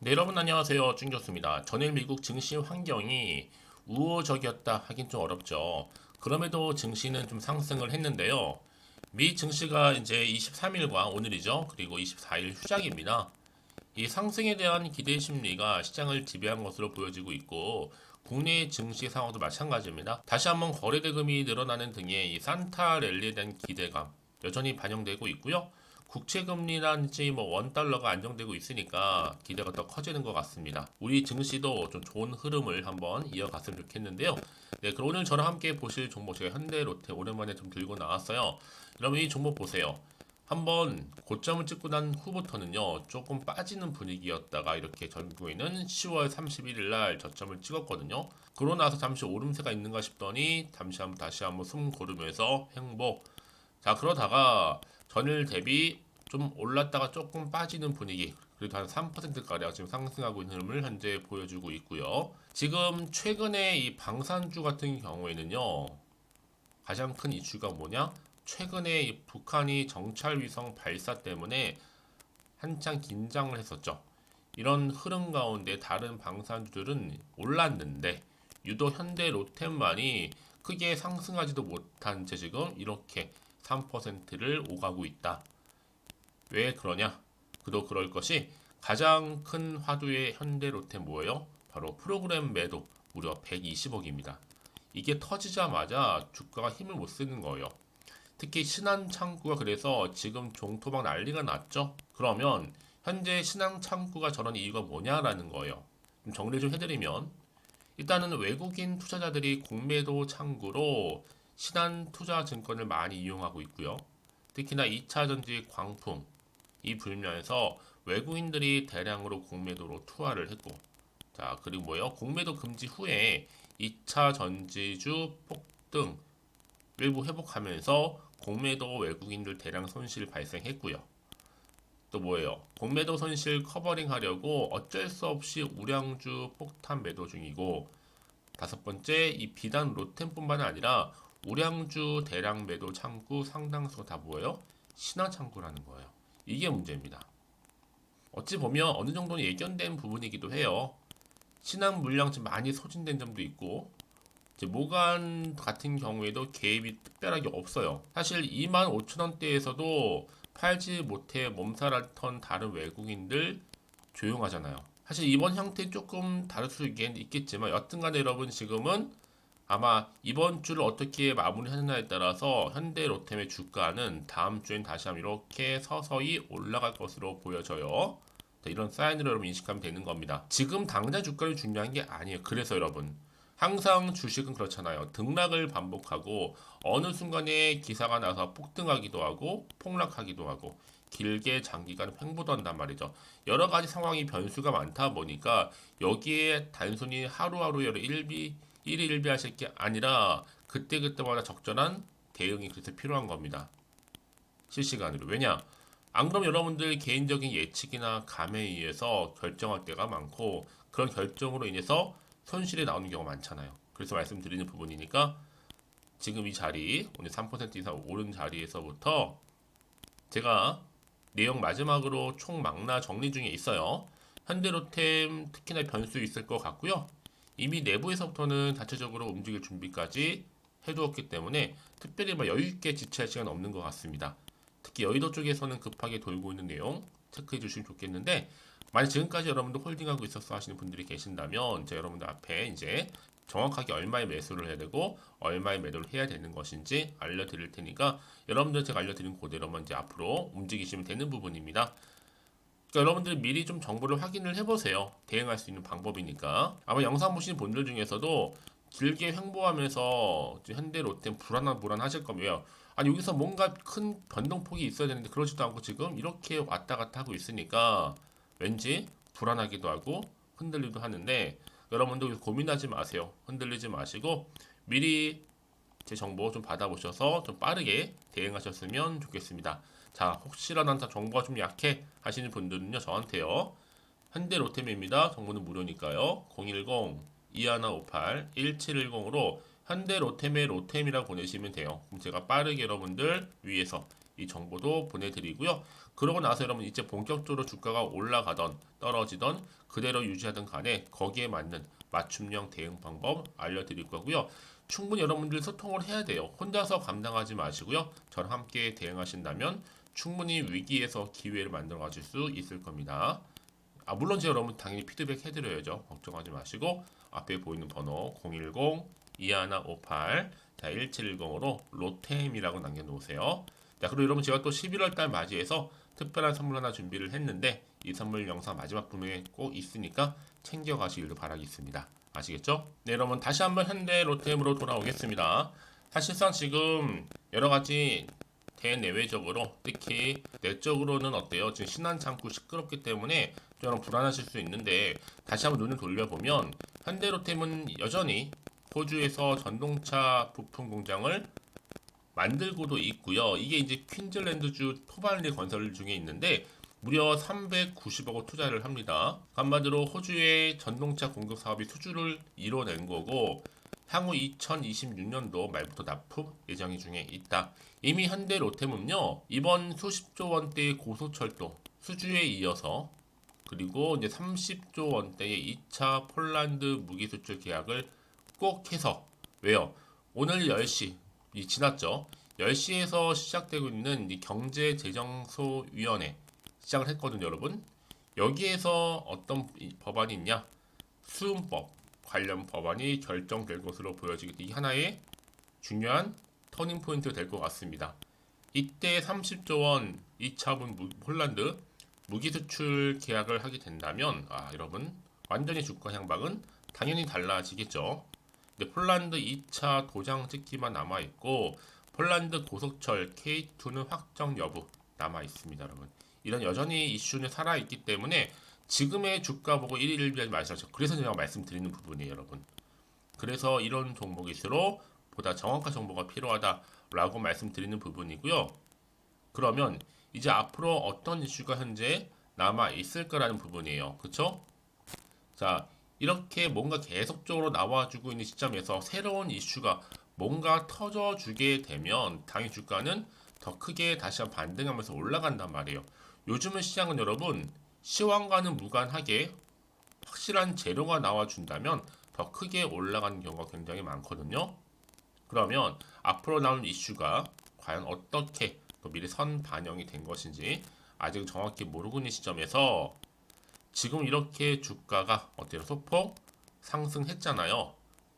네, 여러분 안녕하세요. 준교수입니다. 전일 미국 증시 환경이 우호적이었다 하긴 좀 어렵죠. 그럼에도 증시는 좀 상승을 했는데요. 미 증시가 이제 23일과 오늘이죠. 그리고 24일 휴장입니다. 이 상승에 대한 기대 심리가 시장을 지배한 것으로 보여지고 있고 국내 증시 상황도 마찬가지입니다. 다시 한번 거래 대금이 늘어나는 등의 이 산타 랠리에 대한 기대감 여전히 반영되고 있고요. 국채 금리라든지 뭐 원달러가 안정되고 있으니까 기대가 더 커지는 것 같습니다. 우리 증시도 좀 좋은 흐름을 한번 이어갔으면 좋겠는데요. 네, 그럼 오늘 저랑 함께 보실 종목 제가 현대로테 오랜만에 좀 들고 나왔어요. 여러분 이 종목 보세요. 한번 고점을 찍고 난 후부터는요 조금 빠지는 분위기였다가 이렇게 전국에는 10월 31일 날 저점을 찍었거든요. 그러고 나서 잠시 오름세가 있는가 싶더니 다시 한번 숨 고르면서 행복. 자 그러다가 전일 대비 좀 올랐다가 조금 빠지는 분위기. 그래도 한 3%가량 지금 상승하고 있는 흐름을 현재 보여주고 있고요. 지금 최근에 이 방산주 같은 경우에는요 가장 큰 이슈가 뭐냐? 최근에 이 북한이 정찰 위성 발사 때문에 한창 긴장을 했었죠. 이런 흐름 가운데 다른 방산주들은 올랐는데 유독 현대 로템만이 크게 상승하지도 못한 채 지금 이렇게 3%를 오가고 있다. 왜 그러냐? 그도 그럴 것이 가장 큰 화두의 현대 로템 뭐예요? 바로 프로그램 매도 무려 120억입니다. 이게 터지자마자 주가가 힘을 못 쓰는 거예요. 특히 신한창구가 그래서 지금 종토막 난리가 났죠. 그러면 현재 신한창구가 저런 이유가 뭐냐라는 거예요. 좀 정리 좀 해드리면 일단은 외국인 투자자들이 공매도 창구로 신한투자증권을 많이 이용하고 있고요. 특히나 2차 전지 광풍 이 불면에서 외국인들이 대량으로 공매도로 투하를 했고 자 그리고 뭐예요? 공매도 금지 후에 2차 전지주 폭등 일부 회복하면서 공매도 외국인들 대량 손실 발생했고요. 또 뭐예요? 공매도 손실 커버링 하려고 어쩔 수 없이 우량주 폭탄 매도 중이고 다섯 번째 이 비단 로템뿐만 아니라 우량주 대량 매도 창구 상당수가 다 뭐예요? 신화 창구라는 거예요. 이게 문제입니다. 어찌 보면 어느 정도는 예견된 부분이기도 해요. 신한 물량 좀 많이 소진된 점도 있고 이제 모간 같은 경우에도 개입이 특별하게 없어요. 사실 25,000원대에서도 팔지 못해 몸살았던 다른 외국인들 조용하잖아요. 사실 이번 형태 조금 다를 수 있겠지만 여튼간에 여러분 지금은 아마 이번 주를 어떻게 마무리하느냐에 따라서 현대 로템의 주가는 다음 주엔 다시 한번 이렇게 서서히 올라갈 것으로 보여져요. 이런 사인으로 여러분 인식하면 되는 겁니다. 지금 당장 주가를 중요한 게 아니에요. 그래서 여러분 항상 주식은 그렇잖아요. 등락을 반복하고 어느 순간에 기사가 나서 폭등하기도 하고 폭락하기도 하고 길게 장기간 횡보한단 말이죠. 여러 가지 상황이 변수가 많다 보니까 여기에 단순히 하루하루 일희일비하실 게 아니라 그때그때마다 적절한 대응이 그래서 필요한 겁니다. 실시간으로. 왜냐? 안 그럼 여러분들 개인적인 예측이나 감에 의해서 결정할 때가 많고 그런 결정으로 인해서 손실이 나오는 경우가 많잖아요. 그래서 말씀드리는 부분이니까 지금 이 자리, 오늘 3% 이상 오른 자리에서부터 제가 내용 마지막으로 총 망라 정리 중에 있어요. 현대로템 특히나 변수 있을 것 같고요. 이미 내부에서부터는 자체적으로 움직일 준비까지 해두었기 때문에 특별히 여유 있게 지체할 시간 없는 것 같습니다. 특히 여의도 쪽에서는 급하게 돌고 있는 내용 체크해 주시면 좋겠는데 만약 지금까지 여러분들 홀딩하고 있었어 하시는 분들이 계신다면 제가 여러분들 앞에 이제 정확하게 얼마의 매수를 해야 되고 얼마의 매도를 해야 되는 것인지 알려드릴 테니까 여러분들 제가 알려드린 그대로만 이제 앞으로 움직이시면 되는 부분입니다. 그러니까 여러분들 미리 좀 정보를 확인을 해보세요. 대응할 수 있는 방법이니까. 아마 영상 보시는 분들 중에서도 길게 횡보하면서 현대 롯데 불안하실 겁니다. 아니 여기서 뭔가 큰 변동폭이 있어야 되는데 그러지도 않고 지금 이렇게 왔다 갔다 하고 있으니까 왠지 불안하기도 하고 흔들리기도 하는데 여러분들 고민하지 마세요. 흔들리지 마시고 미리 제 정보 좀 받아보셔서 좀 빠르게 대응하셨으면 좋겠습니다. 자, 혹시라도 정보가 좀 약해 하시는 분들은요, 저한테요. 현대 로템입니다. 정보는 무료니까요. 010-2158-1710으로 현대 로템의 로템이라고 보내시면 돼요. 그럼 제가 빠르게 여러분들 위해서 이 정보도 보내드리고요. 그러고 나서 여러분 이제 본격적으로 주가가 올라가던 떨어지던 그대로 유지하던 간에 거기에 맞는 맞춤형 대응 방법 알려드릴 거고요. 충분히 여러분들 소통을 해야 돼요. 혼자서 감당하지 마시고요. 저랑 함께 대응하신다면 충분히 위기에서 기회를 만들어 가실 수 있을 겁니다. 물론 제가 여러분 당연히 피드백 해드려야죠. 걱정하지 마시고 앞에 보이는 번호 010-2158-1710으로 로템이라고 남겨놓으세요. 자, 그리고 여러분 제가 또 11월 달 맞이해서 특별한 선물 하나 준비를 했는데 이 선물 영상 마지막 부분에 꼭 있으니까 챙겨가시길 바라겠습니다. 아시겠죠? 네, 여러분 다시 한번 현대 로템으로 돌아오겠습니다. 사실상 지금 여러 가지 대내외적으로 특히 내적으로는 어때요? 지금 신한창구 시끄럽기 때문에 좀 불안하실 수 있는데 다시 한번 눈을 돌려보면 현대로템은 여전히 호주에서 전동차 부품 공장을 만들고도 있고요. 이게 이제 퀸즐랜드주 포발리 건설 중에 있는데 무려 390억을 투자를 합니다. 한마디로 호주의 전동차 공급 사업이 수주를 이뤄낸 거고 향후 2026년도 말부터 납품 예정 중에 있다. 이미 현대 로템은요 이번 수십조 원대의 고속철도 수주에 이어서 그리고 이제 30조 원대의 2차 폴란드 무기 수출 계약을 꼭 해서 왜요? 오늘 10시 지났죠. 10시에서 시작되고 있는 이 경제재정소위원회 시작을 했거든요, 여러분. 여기에서 어떤 법안이 있냐? 수음법 관련 법안이 결정될 것으로 보여지기 때문에 이 하나의 중요한 터닝 포인트가 될 것 같습니다. 이때 30조 원 2차분 폴란드 무기 수출 계약을 하게 된다면 여러분 완전히 주가 향방은 당연히 달라지겠죠. 근데 폴란드 2차 도장 찍기만 남아 있고 폴란드 고속철 K2는 확정 여부 남아 있습니다, 여러분. 이런 여전히 이슈는 살아 있기 때문에 지금의 주가 보고 1일 비하지 마시죠. 그래서 제가 말씀드리는 부분이에요, 여러분. 그래서 이런 종목일수록 보다 정확한 정보가 필요하다라고 말씀드리는 부분이고요. 그러면 이제 앞으로 어떤 이슈가 현재 남아 있을 거라는 부분이에요. 그렇죠? 자, 이렇게 뭔가 계속적으로 나와주고 있는 시점에서 새로운 이슈가 뭔가 터져주게 되면 당연히 주가는 더 크게 다시 한번 반등하면서 올라간단 말이에요. 요즘은 시장은 여러분 시황과는 무관하게 확실한 재료가 나와준다면 더 크게 올라가는 경우가 굉장히 많거든요. 그러면 앞으로 나올 이슈가 과연 어떻게 또 미리 선 반영이 된 것인지 아직 정확히 모르고 있는 시점에서 지금 이렇게 주가가 어때요? 소폭 상승했잖아요.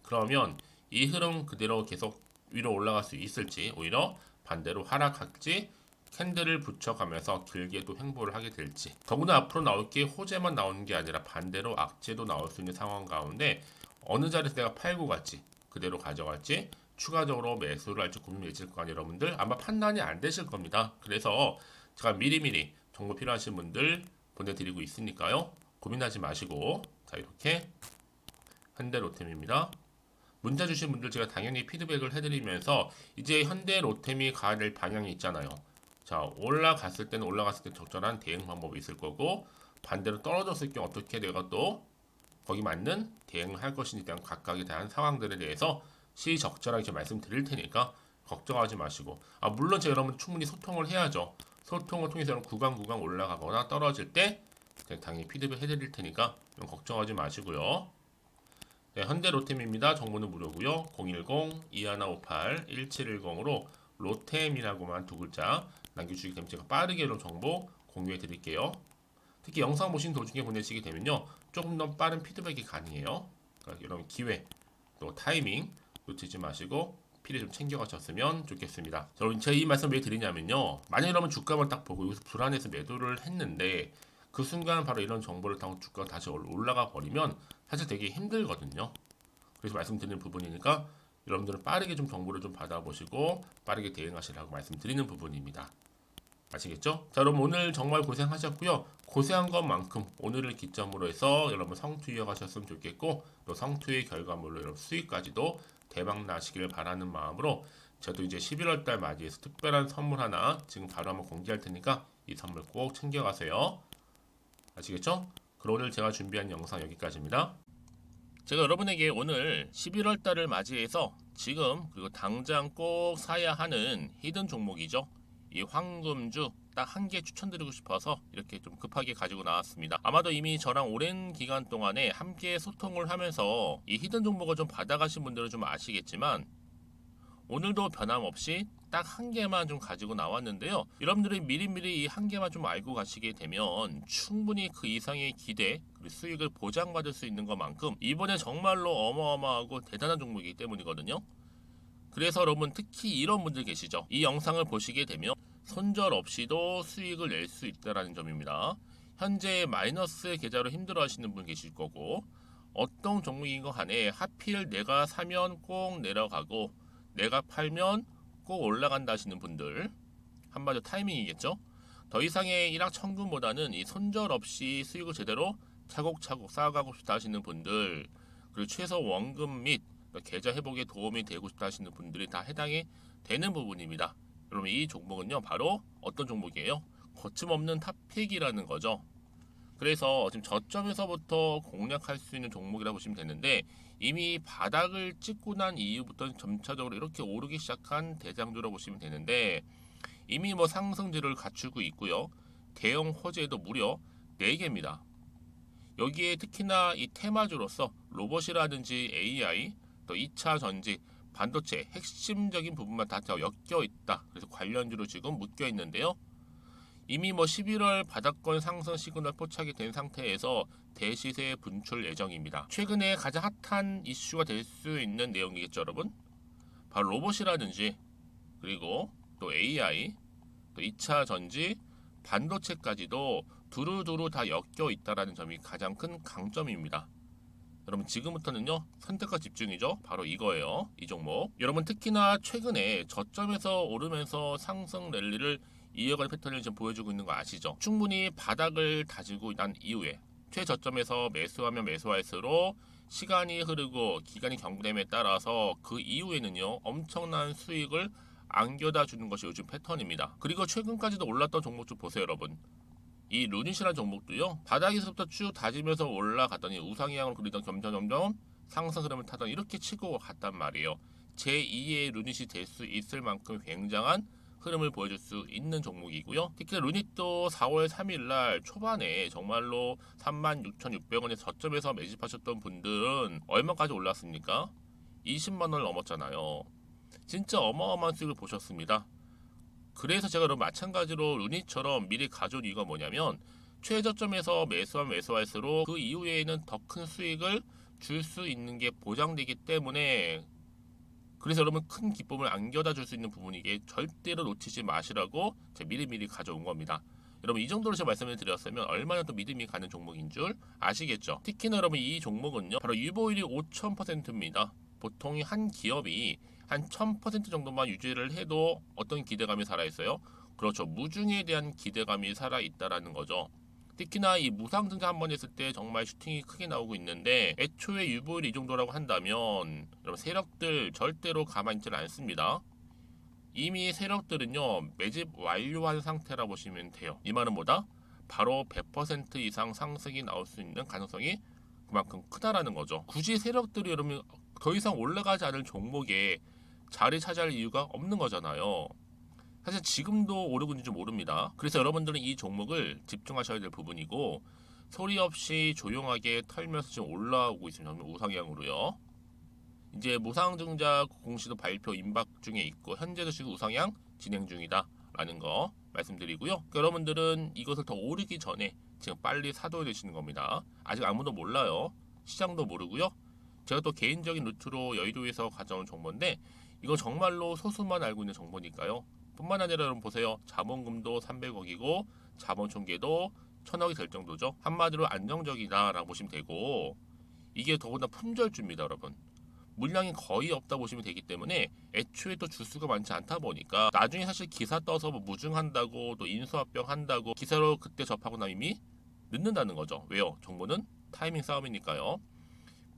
그러면 이 흐름 그대로 계속 위로 올라갈 수 있을지 오히려 반대로 하락할지 캔들을 붙여가면서 길게 또 횡보를 하게 될지 더구나 앞으로 나올 게 호재만 나오는 게 아니라 반대로 악재도 나올 수 있는 상황 가운데 어느 자리에서 내가 팔고 갈지 그대로 가져갈지 추가적으로 매수를 할지 고민이 있을 거 아니에요. 여러분들 아마 판단이 안 되실 겁니다. 그래서 제가 미리미리 정보 필요하신 분들 보내드리고 있으니까요. 고민하지 마시고 자 이렇게 현대로템입니다. 문자 주신 분들 제가 당연히 피드백을 해드리면서 이제 현대로템이 가야 될 방향이 있잖아요. 자 올라갔을 때는 올라갔을 때 적절한 대응 방법이 있을 거고 반대로 떨어졌을 때 어떻게 내가 또 거기 맞는 대응을 할 것인지 대한 각각에 대한 상황들에 대해서 시적절하게 말씀드릴 테니까 걱정하지 마시고 물론 제가 여러분 충분히 소통을 해야죠. 소통을 통해서 구간 올라가거나 떨어질 때 당연히 피드백 해드릴 테니까 걱정하지 마시고요. 네, 현대로템입니다. 정보는 무료고요. 010-2158-1710으로 로템이라고만 두 글자 남겨주시기 때문에 제가 빠르게 이런 정보 공유해 드릴게요. 특히 영상 보신 도중에 보내시게 되면요. 조금 더 빠른 피드백이 가능해요. 그러니까 이런 기회 또 타이밍 놓치지 마시고 필히 좀 챙겨가셨으면 좋겠습니다. 여러분 제가 이 말씀 왜 드리냐면요. 만약 여러분 주가만 딱 보고 여기서 불안해서 매도를 했는데 그 순간 바로 이런 정보를 타고 주가가 다시 올라가 버리면 사실 되게 힘들거든요. 그래서 말씀드리는 부분이니까 여러분들은 빠르게 좀 정보를 좀 받아보시고 빠르게 대응하시라고 말씀드리는 부분입니다. 아시겠죠? 자 여러분 오늘 정말 고생하셨고요. 고생한 것만큼 오늘을 기점으로 해서 여러분 성투 이어가셨으면 좋겠고 또 성투의 결과물로 여러분 수익까지도 대박 나시길 바라는 마음으로 저도 이제 11월 달 맞이해서 특별한 선물 하나 지금 바로 한번 공개할 테니까 이 선물 꼭 챙겨가세요. 아시겠죠? 그럼 오늘 제가 준비한 영상 여기까지입니다. 제가 여러분에게 오늘 11월 달을 맞이해서 지금 그리고 당장 꼭 사야 하는 히든 종목이죠. 이 황금주 딱 한 개 추천드리고 싶어서 이렇게 좀 급하게 가지고 나왔습니다. 아마도 이미 저랑 오랜 기간 동안에 함께 소통을 하면서 이 히든 종목을 좀 받아가신 분들은 좀 아시겠지만 오늘도 변함없이 딱 한 개만 좀 가지고 나왔는데요. 여러분들이 미리미리 이 한 개만 좀 알고 가시게 되면 충분히 그 이상의 기대 그리고 수익을 보장받을 수 있는 것만큼 이번에 정말로 어마어마하고 대단한 종목이기 때문이거든요. 그래서 여러분 특히 이런 분들 계시죠. 이 영상을 보시게 되면 손절 없이도 수익을 낼 수 있다는 점입니다. 현재 마이너스 계좌로 힘들어 하시는 분 계실 거고 어떤 종목인 거 간에 하필 내가 사면 꼭 내려가고 내가 팔면 꼭 올라간다 하시는 분들 한마디로 타이밍이겠죠. 더 이상의 일확천금보다는 이 손절 없이 수익을 제대로 차곡차곡 쌓아가고 싶다 하시는 분들 그리고 최소 원금 및 계좌 회복에 도움이 되고 싶다 하시는 분들이 다 해당이 되는 부분입니다. 여러분 이 종목은요 바로 어떤 종목이에요? 거침없는 탑픽이라는 거죠. 그래서 지금 저점에서부터 공략할 수 있는 종목이라고 보시면 되는데 이미 바닥을 찍고 난 이후부터 점차적으로 이렇게 오르기 시작한 대장주라고 보시면 되는데 이미 뭐 상승률을 갖추고 있고요. 대형 호재도 무려 4개입니다. 여기에 특히나 이 테마주로서 로봇이라든지 AI, 또 2차 전지, 반도체 핵심적인 부분만 다 엮여 있다. 그래서 관련주로 지금 묶여 있는데요. 이미 뭐 11월 바닥권 상승 시그널 포착이 된 상태에서 대시세 분출 예정입니다. 최근에 가장 핫한 이슈가 될 수 있는 내용이겠죠, 여러분? 바로 로봇이라든지 그리고 또 AI, 또 2차 전지, 반도체까지도 두루두루 다 엮여 있다라는 점이 가장 큰 강점입니다. 여러분 지금부터는요 선택과 집중이죠. 바로 이거예요. 이 종목. 여러분 특히나 최근에 저점에서 오르면서 상승 랠리를 이어가는 패턴을 지금 보여주고 있는 거 아시죠? 충분히 바닥을 다지고 난 이후에 최저점에서 매수하면 매수할수록 시간이 흐르고 기간이 경과됨에 따라서 그 이후에는요 엄청난 수익을 안겨다 주는 것이 요즘 패턴입니다. 그리고 최근까지도 올랐던 종목 좀 보세요, 여러분. 이 루닛이라는 종목도요 바닥에서부터 쭉 다지면서 올라갔더니 우상향으로 그리던 점점 상승 흐름을 타던 이렇게 치고 갔단 말이에요. 제2의 루닛이 될 수 있을 만큼 굉장한 흐름을 보여줄 수 있는 종목이고요. 특히 루닛도 4월 3일날 초반에 정말로 36,600원의 저점에서 매집하셨던 분들은 얼마까지 올랐습니까? 20만원을 넘었잖아요. 진짜 어마어마한 수익을 보셨습니다. 그래서 제가 여러분 마찬가지로 루닛처럼 미리 가져온 이유가 뭐냐면 최저점에서 매수하면 매수할수록 그 이후에는 더 큰 수익을 줄 수 있는 게 보장되기 때문에 그래서 여러분 큰 기쁨을 안겨다 줄 수 있는 부분이기에 절대로 놓치지 마시라고 제가 미리미리 가져온 겁니다. 여러분 이 정도로 제가 말씀을 드렸으면 얼마나 또 믿음이 가는 종목인 줄 아시겠죠? 특히나 여러분 이 종목은요 바로 유보율이 5000%입니다. 보통 한 기업이 한 1000% 정도만 유지를 해도 어떤 기대감이 살아있어요? 그렇죠. 무중에 대한 기대감이 살아있다라는 거죠. 특히나 이 무상증자 한 번 했을 때 정말 슈팅이 크게 나오고 있는데 애초에 유보율이 이 정도라고 한다면 여러분 세력들 절대로 가만히 있지는 않습니다. 이미 세력들은요 매집 완료한 상태라 보시면 돼요. 이 말은 뭐다? 바로 100% 이상 상승이 나올 수 있는 가능성이 그만큼 크다라는 거죠. 굳이 세력들이 여러분 더 이상 올라가지 않을 종목에 자리 차지할 이유가 없는 거잖아요. 사실 지금도 오르고 있는지 모릅니다. 그래서 여러분들은 이 종목을 집중하셔야 될 부분이고 소리 없이 조용하게 털면서 지금 올라오고 있습니다. 우상향으로요. 이제 무상증자 공시도 발표 임박 중에 있고 현재도 지금 우상향 진행 중이다 라는 거 말씀드리고요. 그러니까 여러분들은 이것을 더 오르기 전에 지금 빨리 사둬야 되시는 겁니다. 아직 아무도 몰라요. 시장도 모르고요. 제가 또 개인적인 루트로 여의도에서 가져온 정보인데 이거 정말로 소수만 알고 있는 정보니까요. 뿐만 아니라 여러분 보세요. 자본금도 300억이고 자본 총계도 1000억이 될 정도죠. 한마디로 안정적이다라고 보시면 되고 이게 더군다나 품절주입니다, 여러분. 물량이 거의 없다 보시면 되기 때문에 애초에 또 주수가 많지 않다 보니까 나중에 사실 기사 떠서 뭐 무증한다고 또 인수합병 한다고 기사로 그때 접하고 나면 이미 늦는다는 거죠. 왜요? 정보는 타이밍 싸움이니까요.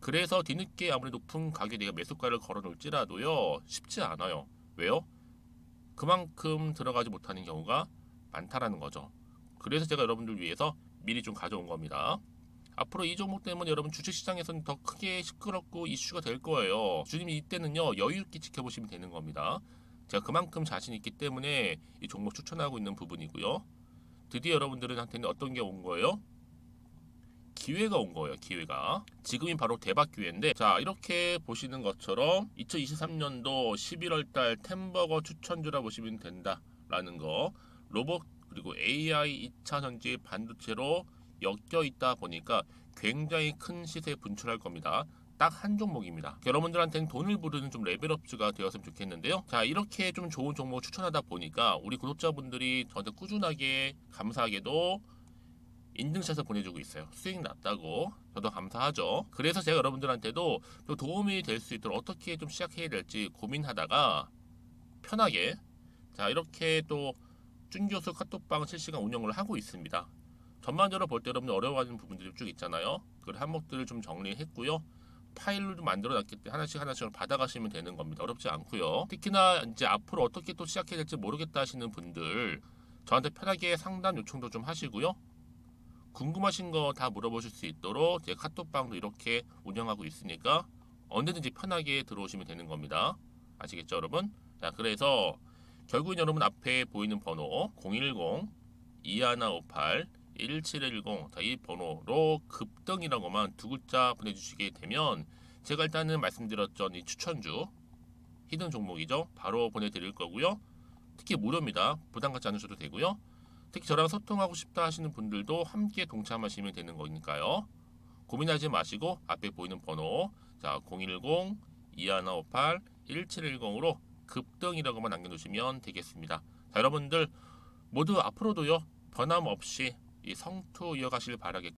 그래서 뒤늦게 아무리 높은 가격에 내가 매수가를 걸어 놓을지라도요 쉽지 않아요. 왜요? 그만큼 들어가지 못하는 경우가 많다라는 거죠. 그래서 제가 여러분들 위해서 미리 좀 가져온 겁니다. 앞으로 이 종목 때문에 여러분 주식시장에서는 더 크게 시끄럽고 이슈가 될 거예요. 주님 이때는요 여유 있게 지켜보시면 되는 겁니다. 제가 그만큼 자신 있기 때문에 이 종목 추천하고 있는 부분이고요. 드디어 여러분들한테는 어떤 게 온 거예요? 기회가 온 거예요. 기회가. 지금이 바로 대박 기회인데, 자, 이렇게 보시는 것처럼 2023년도 11월 달 템버거 추천주라 보시면 된다라는 거. 로봇 그리고 AI 2차 전지 반도체로 엮여 있다 보니까 굉장히 큰 시세 분출할 겁니다. 딱 한 종목입니다. 여러분들한테는 돈을 부르는 좀 레벨업주가 되었으면 좋겠는데요. 자, 이렇게 좀 좋은 종목 추천하다 보니까 우리 구독자분들이 저한테 꾸준하게 감사하게도 인증샷을 보내주고 있어요. 수익 났다고. 저도 감사하죠. 그래서 제가 여러분들한테도 또 도움이 될 수 있도록 어떻게 좀 시작해야 될지 고민하다가 편하게, 자, 이렇게 또 준교수 카톡방 실시간 운영을 하고 있습니다. 전반적으로 볼 때 여러분들 어려워하는 부분들이 쭉 있잖아요. 그 항목들을 좀 정리했고요. 파일로 좀 만들어 놨기 때문에 하나씩 받아가시면 되는 겁니다. 어렵지 않고요. 특히나 이제 앞으로 어떻게 또 시작해야 될지 모르겠다 하시는 분들 저한테 편하게 상담 요청도 좀 하시고요. 궁금하신 거 다 물어보실 수 있도록 제 카톡방도 이렇게 운영하고 있으니까 언제든지 편하게 들어오시면 되는 겁니다. 아시겠죠, 여러분? 자, 그래서 결국엔 여러분 앞에 보이는 번호 010-2158-1710, 자, 이 번호로 급등이라고만 두 글자 보내주시게 되면 제가 일단은 말씀드렸던 이 추천주 히든 종목이죠. 바로 보내드릴 거고요. 특히 무료입니다. 부담 갖지 않으셔도 되고요. 특히 저랑 소통하고 싶다 하시는 분들도 함께 동참하시면 되는 거니까요. 고민하지 마시고 앞에 보이는 번호, 자, 010-2158-1710으로 급등이라고만 남겨주시면 되겠습니다. 자, 여러분들 모두 앞으로도요 변함없이 이 성투 이어가시길 바라겠고